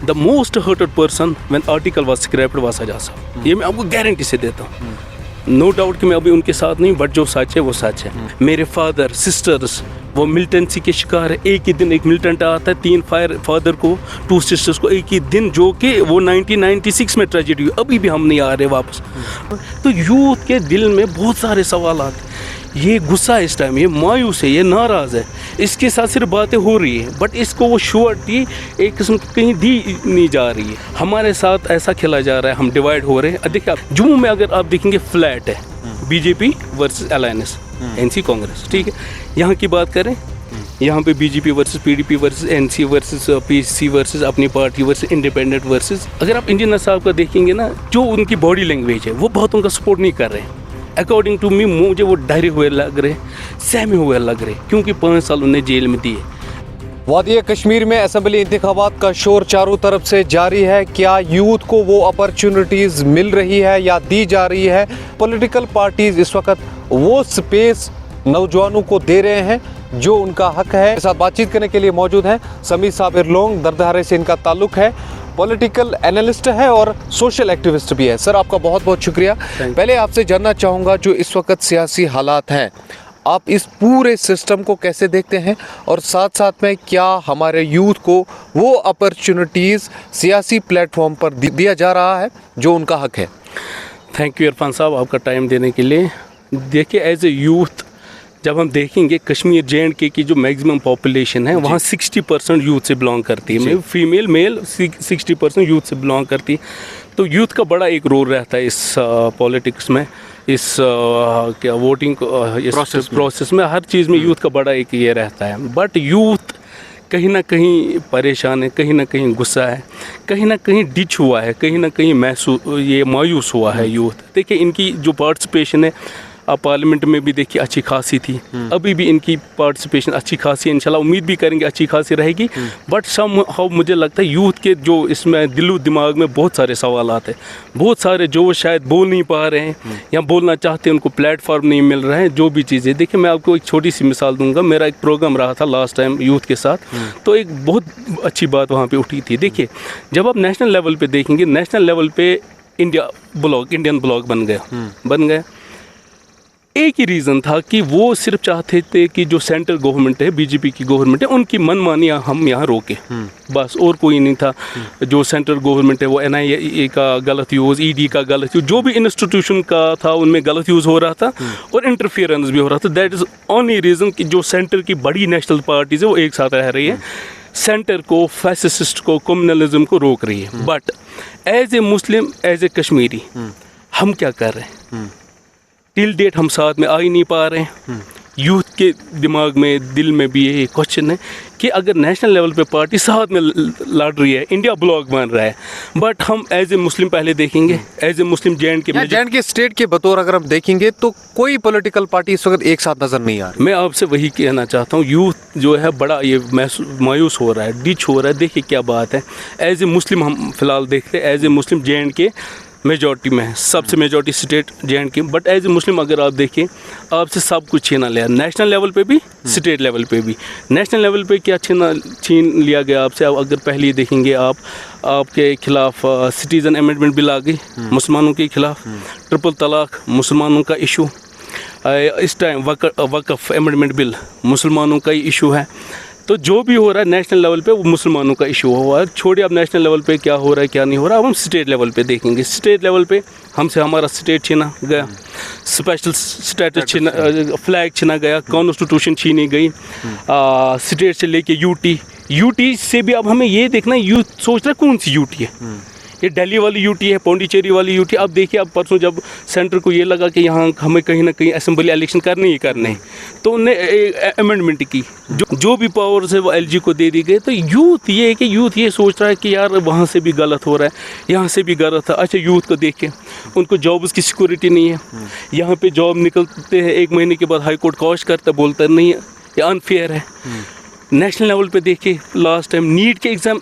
The most hurted person when article was scrapped was Azad साहब। ये मैं आपको गारंटी से देता हूँ। नो डाउट कि मैं अभी उनके साथ नहीं, बट जो सच है वो सच है। मेरे फादर सिस्टर्स वो मिलिटेंसी के शिकार है। एक ही दिन एक मिलिटेंट आता है, 3 फादर को, 2 सिस्टर्स को, एक ही दिन, जो कि वो 1996 में ट्रेजेडी हुई। अभी भी हम नहीं आ रहे वापस। तो यूथ के दिल में बहुत सारे सवाल आते, ये गुस्सा इस टाइम, ये मायूस है, ये नाराज़ है, इसके साथ सिर्फ बातें हो रही है, बट इसको वो श्योरिटी एक किस्म की कहीं दी नहीं जा रही है। हमारे साथ ऐसा खेला जा रहा है, हम डिवाइड हो रहे हैं। देखिए आप जम्मू में अगर आप देखेंगे फ्लैट है, BJP versus alliance, NC Congress, ठीक है। यहाँ की बात करें, यहाँ पे BJP versus PDP versus NC versus PC versus Apni Party versus independent versus. अगर आप इंजीनियर साहब का देखेंगे ना, जो उनकी बॉडी लैंग्वेज है वो बहुत उनका सपोर्ट नहीं कर रहे हैं। अकॉर्डिंग टू मी, मुझे वो डरे हुए लग रहे, सहमे हुए लग रहे, क्योंकि 5 साल उन्हें जेल में दिए। वादी कश्मीर में असेंबली इंतखाबात का शोर चारों तरफ से जारी है। क्या यूथ को वो अपॉर्चुनिटीज़ मिल रही है या दी जा रही है? पॉलिटिकल पार्टीज इस वक्त वो स्पेस नौजवानों को दे रहे हैं जो उनका हक है। इस साथ बातचीत करने के लिए मौजूद हैं समीर साबिर लोंग, दरदहारे से इनका ताल्लुक है, पॉलिटिकल एनालिस्ट है और सोशल एक्टिविस्ट भी है। सर, आपका बहुत बहुत शुक्रिया। पहले आपसे जानना चाहूँगा, जो इस वक्त सियासी हालात हैं, आप इस पूरे सिस्टम को कैसे देखते हैं, और साथ साथ में क्या हमारे यूथ को वो अपॉर्चुनिटीज़ सियासी प्लेटफॉर्म पर दिया जा रहा है जो उनका हक है? थैंक यू इरफान साहब, आपका टाइम देने के लिए। देखिए, एज ए यूथ जब हम देखेंगे कश्मीर JNK की जो मैक्सिमम पॉपुलेशन है, वहाँ 60% यूथ से बिलोंग करती है, फीमेल मेल 60% यूथ से बिलोंग करती है। तो यूथ का बड़ा एक रोल रहता है इस पॉलिटिक्स में, इस क्या वोटिंग प्रोसेस में, हर चीज़ में यूथ का बड़ा एक ये रहता है। बट यूथ कहीं ना कहीं परेशान है, कहीं ना कहीं गुस्सा है, कहीं ना कहीं डिच हुआ है, कहीं ना कहीं मायूस हुआ है यूथ। देखिए, इनकी जो पार्टिसिपेशन है आप पार्लियामेंट में भी देखिए अच्छी खासी थी, अभी भी इनकी पार्टिसिपेशन अच्छी खासी है, इंशाल्लाह उम्मीद भी करेंगे अच्छी खासी रहेगी। बट सम हाउ मुझे लगता है यूथ के जो इसमें दिलो दिमाग में बहुत सारे सवाल आते हैं, बहुत सारे जो शायद बोल नहीं पा रहे हैं या बोलना चाहते हैं, उनको प्लेटफॉर्म नहीं मिल रहा है, जो भी चीज़ें। देखिए, मैं आपको एक छोटी सी मिसाल दूंगा। मेरा एक प्रोग्राम रहा था लास्ट टाइम यूथ के साथ, तो एक बहुत अच्छी बात वहाँ पर उठी थी। देखिए, जब आप नेशनल लेवल पर देखेंगे, नेशनल लेवल पर इंडियन ब्लॉक बन गया। एक ही रीज़न था कि वो सिर्फ चाहते थे कि जो सेंट्रल गवर्नमेंट है, बीजेपी की गवर्नमेंट है, उनकी मनमानी हम यहाँ रोके, बस, और कोई नहीं था। जो सेंट्रल गवर्नमेंट है वो NIA का गलत यूज़, ED का गलत यूज़, जो भी इंस्टीट्यूशन का था उनमें गलत यूज़ हो रहा था और इंटरफियरेंस भी हो रहा था। दैट इज़ ओनली रीज़न कि जो सेंटर की बड़ी नेशनल पार्टीज है वो एक साथ रह रही है, सेंटर को, फैसिस्ट को, कम्युनलिज्म को रोक रही है। But as a Muslim, as a Kashmiri, हम क्या कर रहे हैं? टिल डेट हम साथ में आ ही नहीं पा रहे हैं। यूथ के दिमाग में, दिल में भी ये क्वेश्चन है कि अगर नेशनल लेवल पे पार्टी साथ में लड़ रही है, इंडिया ब्लॉक बन रहा है, बट हम एज ए मुस्लिम पहले देखेंगे, as a Muslim JNK state के बतौर अगर हम देखेंगे तो कोई पॉलिटिकल पार्टी इस वक्त एक साथ नजर नहीं आ रही। मैं आपसे वही कहना चाहता हूँ, यूथ जो है बड़ा ये मायूस हो रहा है, डिच हो रहा है। देखिए क्या बात है, एज ए मुस्लिम हम फिलहाल देखते हैं, as a Muslim JNK majority में है, सबसे majority state JNK। But as a Muslim अगर आप देखें, आपसे सब कुछ छीना लिया, नेशनल लेवल पे भी, स्टेट लेवल पे भी। नेशनल लेवल पे क्या छीन लिया गया आपसे? अगर पहले देखेंगे आप, आपके खिलाफ सिटीज़न अमेंडमेंट बिल आ गई मुसलमानों के खिलाफ, ट्रिपल तलाक मुसलमानों का इशू, इस टाइम वक़्फ़ अमेंडमेंट बिल मुसलमानों का ही इशू है। तो जो भी हो रहा है नेशनल लेवल पे वो मुसलमानों का इशू हुआ है। छोड़िए अब नेशनल लेवल पे क्या हो रहा है क्या नहीं हो रहा, अब हम स्टेट लेवल पे देखेंगे। स्टेट लेवल पे हमसे हमारा स्टेट छीना गया, स्पेशल स्टेटस छीना, फ्लैग छीना गया, कॉन्स्टिट्यूशन छीनी गई, स्टेट से लेके यूटी से भी अब हमें ये देखना, यूथ सोच रहा है कौन सी यूटी है, ये दिल्ली वाली यूटी है, पौंडीचेरी वाली यूटी। अब देखिए, अब परसों जब सेंटर को ये लगा कि यहाँ हमें कहीं ना कहीं असेंबली इलेक्शन करने ही करने, तो उन्होंने अमेंडमेंट की, जो भी पावर्स है वो LG को दे दी गई। तो यूथ ये है कि यूथ ये सोच रहा है कि यार वहाँ से भी गलत हो रहा है, यहाँ से भी गलत है। अच्छा, यूथ को देख के उनको जॉब्स की सिक्योरिटी नहीं है, यहाँ पे जॉब निकलते हैं 1 महीने के बाद हाई कोर्ट कॉश करता बोलता नहीं है, ये अनफेयर है। नेशनल लेवल पे देखिए, लास्ट टाइम नीट के एग्ज़ाम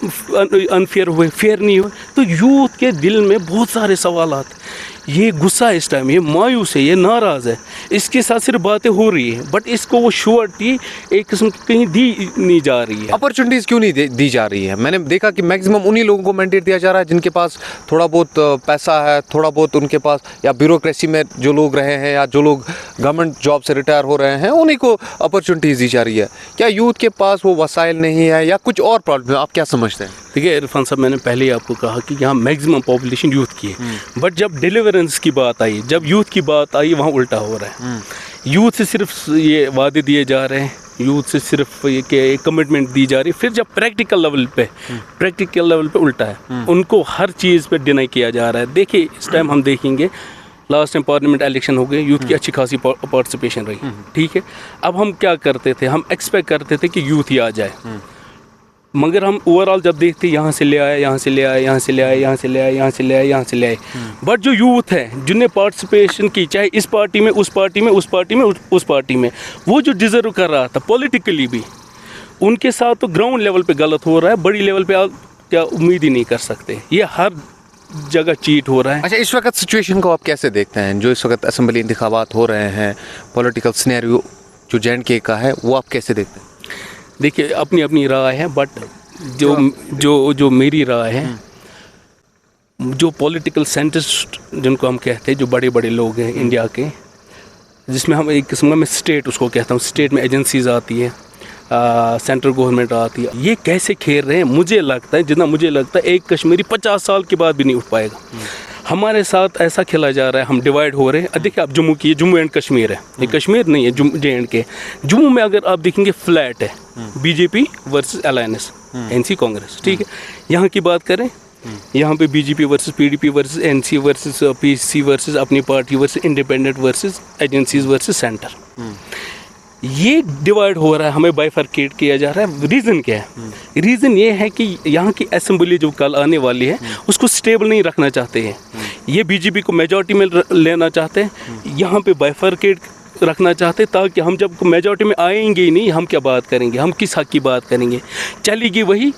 अनफेयर हुए, फेयर नहीं हुए। तो यूथ के दिल में बहुत सारे सवाल आते, ये गुस्सा इस टाइम, ये मायूस है, ये नाराज़ है, इसके साथ सिर्फ बातें हो रही है, बट इसको वो श्योरिटी एक किस्म की कहीं दी नहीं जा रही है। अपॉर्चुनिटीज़ क्यों नहीं दी जा रही है? मैंने देखा कि मैक्सिमम उन्हीं लोगों को मैंडेट दिया जा रहा है जिनके पास थोड़ा बहुत पैसा है, थोड़ा बहुत उनके पास, या ब्यूरोक्रेसी में जो लोग रहे हैं या जो लोग गवर्नमेंट जॉब से रिटायर हो रहे हैं, उन्हीं को अपॉर्चुनिटीज़ दी जा रही है। क्या यूथ के पास वो वसाइल नहीं है या कुछ और प्रॉब्लम है? आप क्या समझते हैं? देखिए इरफान साहब, मैंने पहले ही आपको कहा कि यहाँ मैक्सिमम पॉपुलेशन यूथ की है, बट जब डिलीवरेंस की बात आई, जब यूथ की बात आई, वहाँ उल्टा हो रहा है। यूथ से सिर्फ ये वादे दिए जा रहे हैं, यूथ से सिर्फ ये कमिटमेंट दी जा रही है, फिर जब प्रैक्टिकल लेवल पे उल्टा है, उनको हर चीज़ पे डिनाई किया जा रहा है। देखिए इस टाइम हम देखेंगे, लास्ट टाइम पार्लियामेंट इलेक्शन हो गए, यूथ की अच्छी खासी पार्टिसिपेशन रही, ठीक है। अब हम क्या करते थे, हम एक्सपेक्ट करते थे कि यूथ ही आ जाए, मगर हम ओवरऑल जब देखते यहाँ से ले आए, यहाँ से ले आए, यहाँ से ले आए, यहाँ से ले आए, यहाँ से ले आए, यहाँ से ले आए, बट जो यूथ है जिनने पार्टिसिपेशन की, चाहे इस पार्टी में, उस पार्टी में, उस पार्टी में, उस पार्टी में, वो जो डिज़र्व कर रहा था पॉलिटिकली भी, उनके साथ तो ग्राउंड लेवल पे गलत हो रहा है। बड़ी लेवल पे आप क्या उम्मीद ही नहीं कर सकते, ये हर जगह चीट हो रहा है। अच्छा, इस वक्त सिचुएशन को आप कैसे देखते हैं? जो इस वक्त असेंबली इंतखाबात हो रहे हैं, पॉलिटिकल सिनेरियो जो J&K का है, वो आप कैसे देखते हैं? देखिए अपनी अपनी राय है, बट जो मेरी राय है, जो पॉलिटिकल साइंटिस्ट जिनको हम कहते हैं, जो बड़े बड़े लोग हैं इंडिया के, जिसमें हम एक किस्म में स्टेट उसको कहता हूँ, स्टेट में एजेंसीज आती है, सेंट्रल गवर्नमेंट आती है, ये कैसे खेल रहे हैं? मुझे लगता है, जितना मुझे लगता है, एक कश्मीरी 50 साल के बाद भी नहीं उठ पाएगा। हमारे साथ ऐसा खेला जा रहा है, हम डिवाइड हो रहे हैं। देखिए आप जम्मू की, जम्मू एंड कश्मीर है, ये कश्मीर नहीं है, J&K। जम्मू में अगर आप देखेंगे फ्लैट है, BJP versus alliance, NC Congress, ठीक है। यहाँ की बात करें, यहाँ पे BJP versus PDP versus NC versus PC versus Apni Party versus independent versus agencies versus centre, ये डिवाइड हो रहा है, हमें बाइफरकेट किया जा रहा है। रीज़न क्या है? रीज़न ये है कि यहाँ की असेंबली जो कल आने वाली है, उसको स्टेबल नहीं रखना चाहते हैं, ये बीजेपी को मेजॉरिटी में लेना चाहते हैं, यहाँ पे बाइफरकेट रखना चाहते हैं, ताकि हम जब मेजॉरिटी में आएंगे ही नहीं, हम क्या बात करेंगे, हम किस हक की बात करेंगे, चलेगी वही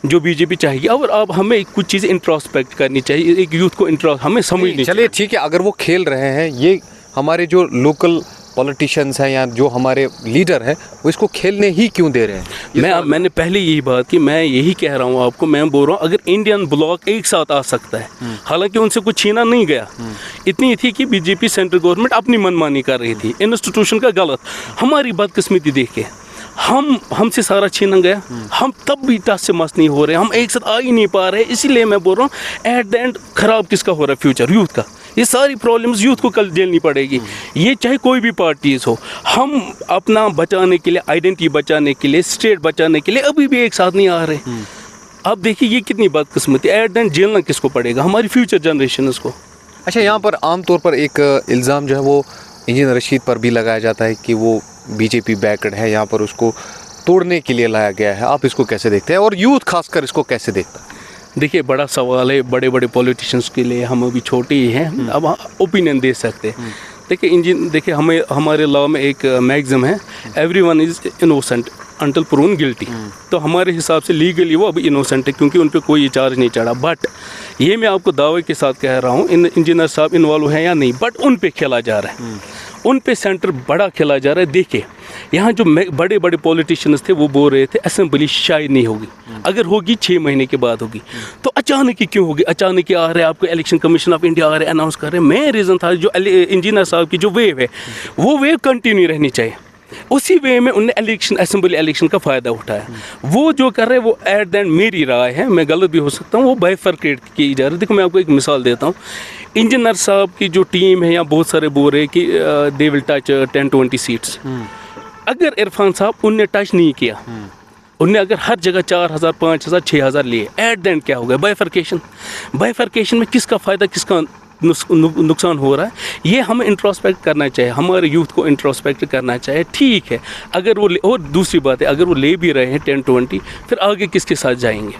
जो बीजेपी चाहिए। और अब हमें कुछ चीज़ें इंट्रोस्पेक्ट करनी चाहिए, एक यूथ को हमें समझनी। चलिए ठीक है, अगर वो खेल रहे हैं, ये हमारे जो लोकल पॉलिटिशियंस हैं या जो हमारे लीडर हैं, वो इसको खेलने ही क्यों दे रहे हैं? मैंने पहले यही बात की, मैं यही कह रहा हूँ आपको, मैं बोल रहा हूँ अगर इंडियन ब्लॉक एक साथ आ सकता है, हालांकि उनसे कुछ छीना नहीं गया, इतनी थी कि बीजेपी सेंट्रल गवर्नमेंट अपनी मनमानी कर रही थी, इंस्टीट्यूशन का गलत, हमारी बदकिस्मती देख के हमसे सारा छीना गया, हम तब भी टस से मस नहीं हो रहे, हम एक साथ आ ही नहीं पा रहे। इसीलिए मैं बोल रहा हूँ, एट द एंड खराब किसका हो रहा है? फ्यूचर यूथ का। ये सारी प्रॉब्लम्स यूथ को कल झेलनी पड़ेगी, ये चाहे कोई भी पार्टीज हो। हम अपना बचाने के लिए, आइडेंटिटी बचाने के लिए, स्टेट बचाने के लिए अभी भी एक साथ नहीं आ रहे। अब देखिए ये कितनी बदकिस्मती, एट द एंड झेलना किसको पड़ेगा? हमारी फ्यूचर जनरेशन को। अच्छा, यहाँ पर आमतौर पर एक इल्ज़ाम जो है वो इंजीनियर रशीद पर भी लगाया जाता है कि वो बीजेपी बैकड है, यहाँ पर उसको तोड़ने के लिए लाया गया है। आप इसको कैसे देखते हैं, और यूथ खासकर इसको कैसे देखता है? देखिए बड़ा सवाल है, बड़े बड़े पॉलिटिशियंस के लिए, हम अभी छोटे ही हैं, अब ओपिनियन दे सकते हैं। देखिए हमारे लॉ में एक मैक्सिम है, everyone is innocent until proven guilty. तो हमारे हिसाब से लीगली वो अभी इनोसेंट है, क्योंकि उन पर कोई चार्ज नहीं चढ़ा। बट ये मैं आपको दावे के साथ कह रहा हूँ, इंजीनियर साहब इन्वॉल्व हैं या नहीं, बट उन पे खेला जा रहा है, उन पे सेंटर बड़ा खेला जा रहा है। देखिए यहाँ जो बड़े बड़े पॉलिटिशियंस थे, वो बोल रहे थे असेंबली शायद नहीं होगी, अगर होगी 6 महीने के बाद होगी। तो अचानक ही क्यों होगी? अचानक ही आ रहे हैं, आपको इलेक्शन कमीशन ऑफ इंडिया आ रहे हैं, अनाउंस कर रहे हैं। मेन रीज़न था जो इंजीनियर साहब की जो वेव है, वो वेव कंटिन्यू रहनी चाहिए। उसी वे में उनने असेंबली इलेक्शन का फ़ायदा उठाया। वो जो कर रहे हैं वो एट द एंड, मेरी राय है, मैं गलत भी हो सकता हूँ, वो बाइफरकेट की जा रही है। देखो मैं आपको एक मिसाल देता हूँ, इंजीनियर साहब की जो टीम है, या बहुत सारे बोल रहे हैं कि दे विल टच 10-20 सीट्स। अगर इरफान साहब उनने टच नहीं किया, उनने अगर हर जगह 4,000, 5,000, 6,000 लिए, एट द एंड क्या हो गया? बाइफरकेशन में किसका फ़ायदा, किसका नुकसान हो रहा है? ये हमें इंट्रोस्पेक्ट करना चाहिए, हमारे यूथ को इंट्रोस्पेक्ट करना चाहिए। ठीक है, अगर वो और दूसरी बात है, अगर वो ले भी रहे हैं 10-20, फिर आगे किसके साथ जाएंगे?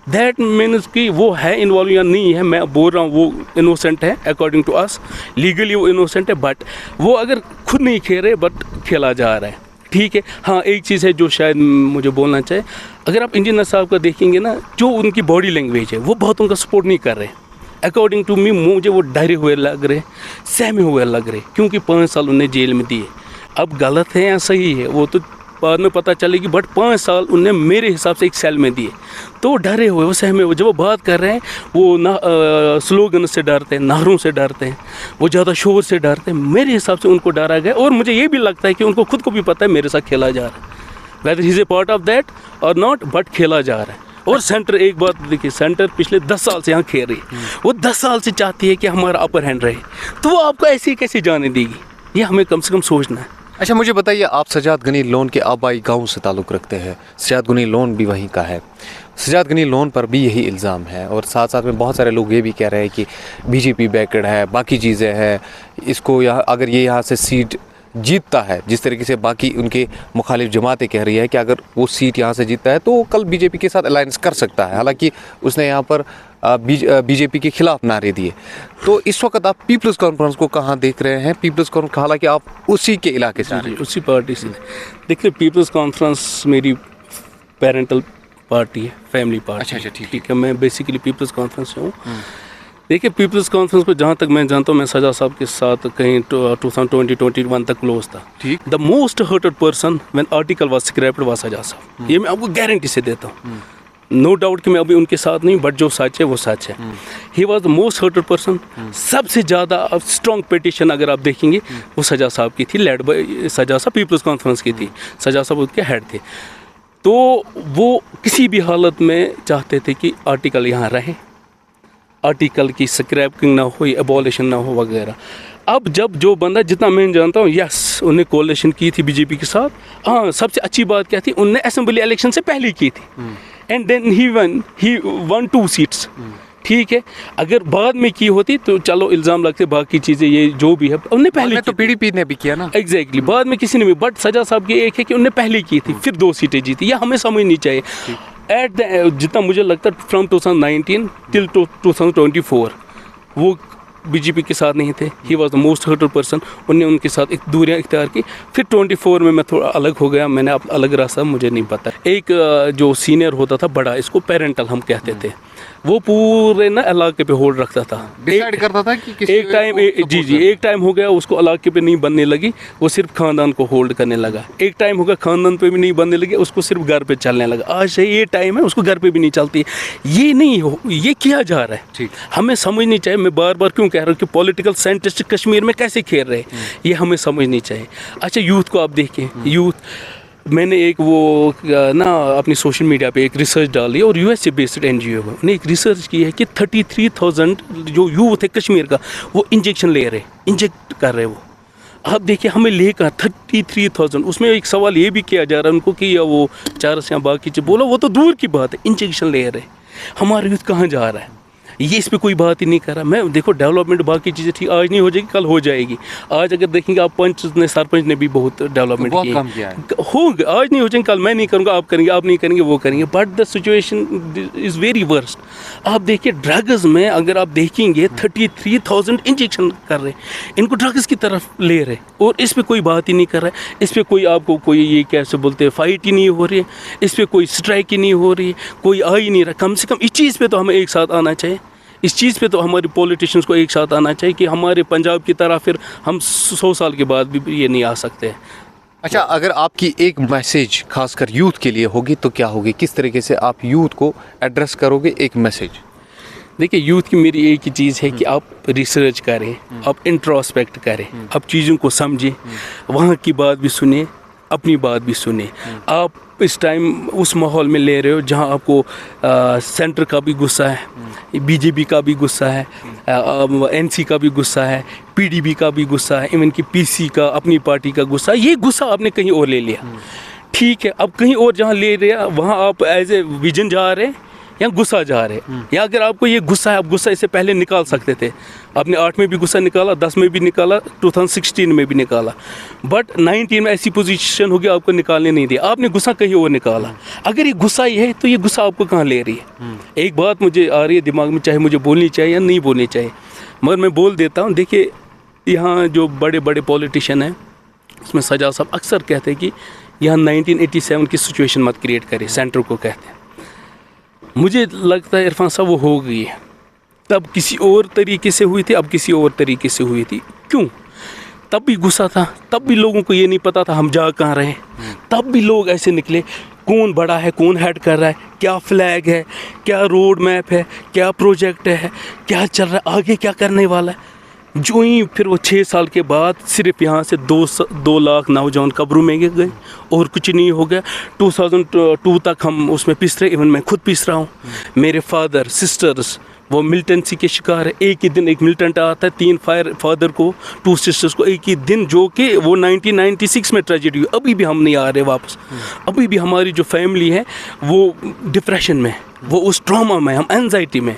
दैट मीन्स कि वो है इन्वॉल्व या नहीं है। मैं बोल रहा हूँ वो इनोसेंट है, अकॉर्डिंग टू अस लीगली वो इनोसेंट है, बट वो अगर खुद नहीं खेल रहे, बट खेला जा रहा है। ठीक है। हाँ, एक चीज़ है जो शायद मुझे बोलना चाहिए, अगर आप इंजीनियर साहब का देखेंगे ना, जो उनकी बॉडी लैंग्वेज है, वो बहुत उनका सपोर्ट नहीं कर रहे। अकॉर्डिंग टू मी मुझे वो डरे हुए लग रहे, सहमे हुए लग रहे, क्योंकि 5 साल उन्हें जेल में दिए। अब गलत है या सही है वो तो बाद में पता चलेगी, बट 5 साल उन्हें मेरे हिसाब से एक सेल में दिए। तो डरे हुए, वो सहमे हुए, जब वो बात कर रहे हैं वो ना स्लोगन से डरते हैं, नारों से डरते हैं, वो ज़्यादा शोर से डरते हैं। मेरे हिसाब से उनको डरा गया, और मुझे ये भी लगता है कि उनको खुद को भी पता है मेरे साथ खेला जा रहा है, weather he is a part of that और नॉट, बट खेला जा रहा है। और सेंटर, एक बात देखिए, सेंटर पिछले 10 साल से यहाँ खेल रही है, वो 10 साल से चाहती है कि हमारा अपर हैंड रहे, तो वो आपको ऐसे कैसे जाने देगी, ये हमें कम से कम सोचना है। अच्छा, मुझे बताइए, आप सजाद गनी लोन के आबाई गांव से ताल्लुक़ रखते हैं, सजाद गनी लोन भी वहीं का है। सजाद गनी लोन पर भी यही इल्ज़ाम है, और साथ साथ में बहुत सारे लोग ये भी कह रहे हैं कि बीजेपी बैकड है, बाकी चीज़ें हैं, इसको यहाँ अगर ये यहाँ से सीट जीतता है, जिस तरीके से बाकी उनके मुखालिफ जमातें कह रही है कि अगर वो सीट यहाँ से जीतता है तो वो कल बीजेपी के साथ अलायंस कर सकता है। हालांकि उसने यहाँ पर बीजेपी के खिलाफ नारे दिए। तो इस वक्त आप पीपल्स कॉन्फ्रेंस को कहाँ देख रहे हैं? पीपल्स कॉन्फ्रेंस, हालांकि आप उसी के इलाके से, उसी पार्टी से। देखिए, पीपल्स कॉन्फ्रेंस मेरी पेरेंटल पार्टी है, फैमिली पार्टी। अच्छा, ठीक है, मैं बेसिकली पीपल्स कॉन्फ्रेंस से हूँ। देखिए, पीपल्स कॉन्फ्रेंस को जहाँ तक मैं जानता हूँ, मैं सजा साहब के साथ कहीं 2020-21 तक क्लोज था। ठीक। The most hurted person when article was scrapped was सजा साहब, ये मैं आपको गारंटी से देता हूँ। नो डाउट कि मैं अभी उनके साथ नहीं, बट जो सच है वो सच है। He was the most hurted person. सबसे ज़्यादा स्ट्रॉन्ग पिटिशन अगर आप देखेंगे वो सजा साहब की थी, लेड बाय सजा साहब, पीपल्स कॉन्फ्रेंस की थी, सजा साहब उसके हेड थे। तो वो किसी भी हालत में चाहते थे कि आर्टिकल यहाँ रहे, आर्टिकल की स्क्रैपिंग ना हो, एबॉलिशन ना हो वगैरह। अब जब जो बंदा, जितना मैं जानता हूँ, यस उन्हें कोalition की थी बीजेपी के साथ। हाँ, सबसे अच्छी बात क्या थी, उनने असेंबली इलेक्शन से पहले की थी, and then he won 2 seats. ठीक है, अगर बाद में की होती तो चलो इल्ज़ाम लगते, बाकी चीज़ें ये जो भी है उनने पहले तो पीडीपी ने भी किया ना। एग्जैक्टली, बाद में किसी ने भी, बट सजा साहब की एक है कि उनने पहले की थी, फिर 2 सीटें जीती। यह हमें समझनी चाहिए। एट द जितना मुझे लगता है फ्रॉम 2019 टिल 2024 वो बीजेपी के साथ नहीं थे। He was the most hurted person. उनने उनके साथ एक दूरियां इख्तियार की। फिर 24 में मैं थोड़ा अलग हो गया, मैंने अब अलग रास्ता, मुझे नहीं पता। एक जो सीनियर होता था बड़ा, इसको पेरेंटल हम कहते थे, वो पूरे ना इलाके पे होल्ड रखता था, डिसाइड करता था कि किसी एक टाइम एक टाइम हो गया उसको इलाके पे नहीं बनने लगी, वो सिर्फ खानदान को होल्ड करने लगा। एक टाइम हो गया खानदान पे भी नहीं बनने लगी, उसको सिर्फ घर पे चलने लगा। आज ये टाइम है उसको घर पे भी नहीं चलती। ये नहीं हो, ये किया जा रहा है। ठीक, हमें समझनी चाहिए। मैं बार बार क्यों कह रहा हूँ कि पॉलिटिकल साइंटिस्ट कश्मीर में कैसे खेल रहे हैं, ये हमें समझनी चाहिए। अच्छा, यूथ को आप देखें, यूथ, मैंने एक वो ना अपनी सोशल मीडिया पे एक रिसर्च डाली, और यूएस से बेस्ड एनजीओ है, उन्हें एक रिसर्च की है कि 33,000 जो यूथ है कश्मीर का, वो इंजेक्शन ले रहे, इंजेक्ट कर रहे। वो आप देखिए, हमें लेकर 33,000। उसमें एक सवाल ये भी किया जा रहा है उनको कि या वो चारस या बाकी चीज़, बोलो वो तो दूर की बात है, इंजेक्शन ले रहे। हमारा यूथ कहाँ जा रहा है, ये इस पे कोई बात ही नहीं कर रहा। मैं देखो, डेवलपमेंट बाकी चीज़ें ठीक, आज नहीं हो जाएगी कल हो जाएगी। आज अगर देखेंगे आप, पंच ने, सरपंच ने भी बहुत डेवलपमेंट बहुत की काम किया है। होगा, आज नहीं हो जाएंगे कल मैं नहीं करूँगा, आप करेंगे, आप नहीं करेंगे वो करेंगे, but the situation is very worst. आप देखिए, ड्रग्स में अगर आप देखेंगे 33,000 इंजेक्शन कर रहे, इनको ड्रग्स की तरफ ले रहे, और इस पर कोई बात ही नहीं कर रहा है। इस पर कोई आपको कोई ये कैसे बोलते हैं, फाइट ही नहीं हो रही है, इस पर कोई स्ट्राइक ही नहीं हो रही है, कोई आ ही नहीं रहा। कम से कम इस चीज़ पर तो हमें एक साथ आना चाहिए। इस चीज़ पे तो हमारे पॉलिटिशियंस को एक साथ आना चाहिए कि हमारे पंजाब की तरह फिर हम 100 साल के बाद भी ये नहीं आ सकते। अच्छा, अगर आपकी एक मैसेज खासकर यूथ के लिए होगी तो क्या होगी? किस तरीके से आप यूथ को एड्रेस करोगे एक मैसेज? देखिए, यूथ की मेरी एक ही चीज़ है कि आप रिसर्च करें, आप इंट्रोस्पेक्ट करें, आप चीज़ों को समझें, वहाँ की बात भी सुने, अपनी बात भी सुने। आप इस टाइम उस माहौल में ले रहे हो जहाँ आपको सेंटर का भी गुस्सा है, बीजेपी का भी गुस्सा है, एनसी का भी गुस्सा है, पीडीपी का भी गुस्सा है, इवन कि पीसी का, अपनी पार्टी का गुस्सा। ये गुस्सा आपने कहीं और ले लिया, ठीक है। अब कहीं और जहाँ ले रहे वहाँ आप एज ए विजन जा रहे हैं या गुस्सा जा रहे हैं। या अगर आपको ये गुस्सा है, आप गुस्सा इससे पहले निकाल सकते थे। आपने 8 में भी गुस्सा निकाला, 10 में भी निकाला, 2016 में भी निकाला, बट 19 में ऐसी पोजीशन होगी आपको निकालने नहीं दिया, आपने गुस्सा कहीं और निकाला। अगर ये गुस्सा ही है तो ये गुस्सा आपको कहाँ ले रही है? एक बात मुझे आ रही है दिमाग में, चाहे मुझे बोलनी चाहिए या नहीं बोलनी चाहिए, मगर मैं बोल देता हूँ। देखिए, यहाँ जो बड़े बड़े पॉलिटिशियन हैं, उसमें सजा साहब अक्सर कहते हैं कि यहाँ 1987 की सिचुएशन मत क्रिएट करें, सेंटर को कहते हैं। मुझे लगता है इरफान साहब वो हो गई है। तब किसी और तरीके से हुई थी, अब किसी और तरीके से हुई थी। क्यों? तब भी गुस्सा था, तब भी लोगों को ये नहीं पता था हम जा कहाँ रहे हैं, तब भी लोग ऐसे निकले, कौन बड़ा है, कौन हेड कर रहा है, क्या फ्लैग है, क्या रोड मैप है, क्या प्रोजेक्ट है, क्या चल रहा है, आगे क्या करने वाला है। जो ही फिर वो 6 साल के बाद सिर्फ यहाँ से 2 लाख नौजवान कब्रों में गए और कुछ नहीं हो गया। 2002 तक हम उसमें पिस रहे, इवन मैं खुद पिस रहा हूँ। मेरे फादर सिस्टर्स वो मिलिटेंसी के शिकार है। एक ही दिन एक मिलिटेंट आता है, 3 फादर को, 2 सिस्टर्स को एक ही दिन, जो कि वो 1996 में ट्रेजेडी हुई। अभी भी हम नहीं आ रहे वापस, अभी भी हमारी जो फैमिली है वो डिप्रेशन में, वो उस ट्रॉमा में, हम एंजाइटी में।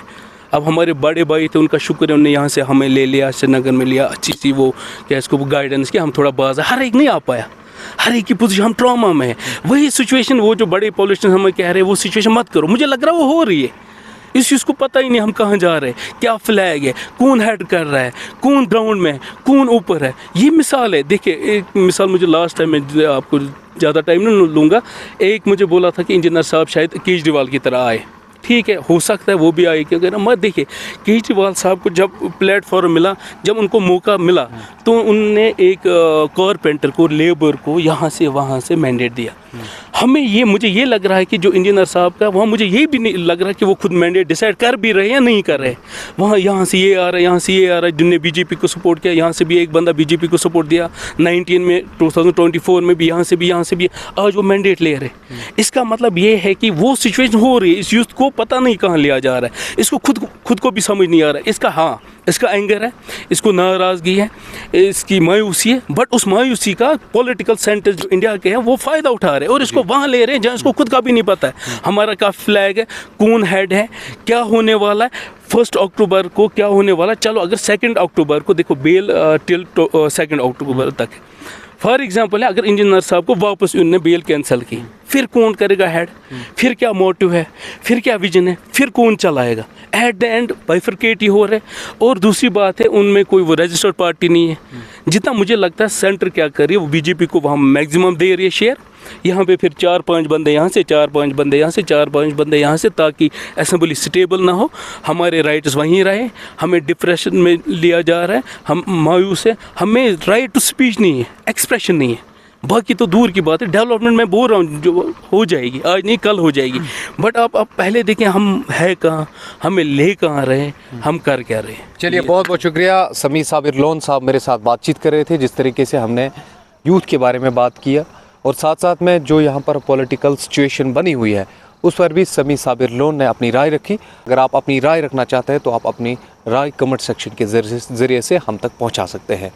अब हमारे बड़े भाई थे, उनका शुक्र है, उन्होंने यहाँ से हमें ले लिया, श्रीनगर में लिया, अच्छी सी वो क्या इसको गाइडेंस किया, हम थोड़ा बाज है। हर एक नहीं आ पाया, हर एक की पोजीशन, हम ट्रॉमा में है। वही सिचुएशन वो जो बड़े पॉलिटिशियन हमें कह रहे हैं वो सिचुएशन मत करो, मुझे लग रहा है वो हो रही है। इस चीज़ को पता ही नहीं हम कहाँ जा रहे हैं, क्या फ्लैग है, कौन हेड कर रहा है, कौन ग्राउंड में है, कौन ऊपर है। ये मिसाल है। देखिए एक मिसाल मुझे लास्ट टाइम, मैं आपको ज़्यादा टाइम नहीं लूँगा, एक मुझे बोला था कि इंजीनियर साहब शायद केजरीवाल की तरह आए। ठीक है, हो सकता है वो भी आए, क्योंकि ना मत देखिए, केजरीवाल साहब को जब प्लेटफॉर्म मिला, जब उनको मौका मिला, तो उनने एक कारपेंटर को, लेबर को यहाँ से वहाँ से मैंडेट दिया। हमें ये, मुझे ये लग रहा है कि जो इंजीनियर साहब का, वहाँ मुझे ये भी नहीं लग रहा कि वो खुद मैंडेट डिसाइड कर भी रहे हैं या नहीं कर रहे। वहाँ यहाँ से ये आ रहा है, यहाँ से ये आ रहा है, जिनने बीजेपी को सपोर्ट किया, यहाँ से भी एक बंदा बीजेपी को सपोर्ट दिया, 2024 में भी, यहाँ से भी आज वो मैंडेट ले रहे। इसका मतलब ये है कि वो सिचुएशन हो रही है, इस यूथ को पता नहीं कहाँ लिया जा रहा है, इसको खुद को भी समझ नहीं आ रहा है। इसका, हाँ, इसका एंगर है, इसको नाराज़गी है, इसकी मायूसी है, बट उस मायूसी का पॉलिटिकल सेंटर जो इंडिया के हैं वो फ़ायदा उठा रहे हैं और इसको वहाँ ले रहे हैं जहाँ इसको खुद का भी नहीं पता है हमारा क्या फ्लैग है, कौन हेड है, क्या होने वाला है, 1 अक्टूबर को क्या होने वाला है। चलो अगर 2 अक्टूबर को देखो, बेल टिल 2 अक्टूबर तक है। फॉर एग्जाम्पल है, अगर इंजीनियर साहब को वापस उन्होंने बेल कैंसिल की, फिर कौन करेगा हेड, फिर क्या मोटिव है, फिर क्या विजन है, फिर कौन चलाएगा। एट द एंड बाइफरकेट ही हो रहे। और दूसरी बात है, उनमें कोई वो रजिस्टर्ड पार्टी नहीं है। जितना मुझे लगता है सेंटर क्या कर रही है, वो बीजेपी को वहाँ मैक्सिमम दे रही है शेयर। यहाँ पे फिर 4-5 बंदे यहाँ से, 4-5 बंदे यहाँ से, 4-5 बंदे यहाँ से, ताकि असेंबली स्टेबल ना हो, हमारे राइट्स वहीं रहे। हमें डिप्रेशन में लिया जा रहा है, हम मायूस है, हमें राइट टू स्पीच नहीं है, एक्सप्रेशन नहीं है। बाकी तो दूर की बात है, डेवलपमेंट मैं बोल रहा हूँ जो हो जाएगी, आज नहीं कल हो जाएगी, बट आप पहले देखें हम है कहाँ, हमें ले कहाँ रहे, हम कर क्या रहे। चलिए, बहुत बहुत शुक्रिया। समी साबिर लोन साहब मेरे साथ बातचीत कर रहे थे, जिस तरीके से हमने यूथ के बारे में बात किया और साथ साथ में जो यहाँ पर पॉलिटिकल सिचुएशन बनी हुई है उस पर भी समी साबिर लोन ने अपनी राय रखी। अगर आप अपनी राय रखना चाहते हैं तो आप अपनी राय कमेंट सेक्शन के ज़रिए से हम तक पहुँचा सकते हैं।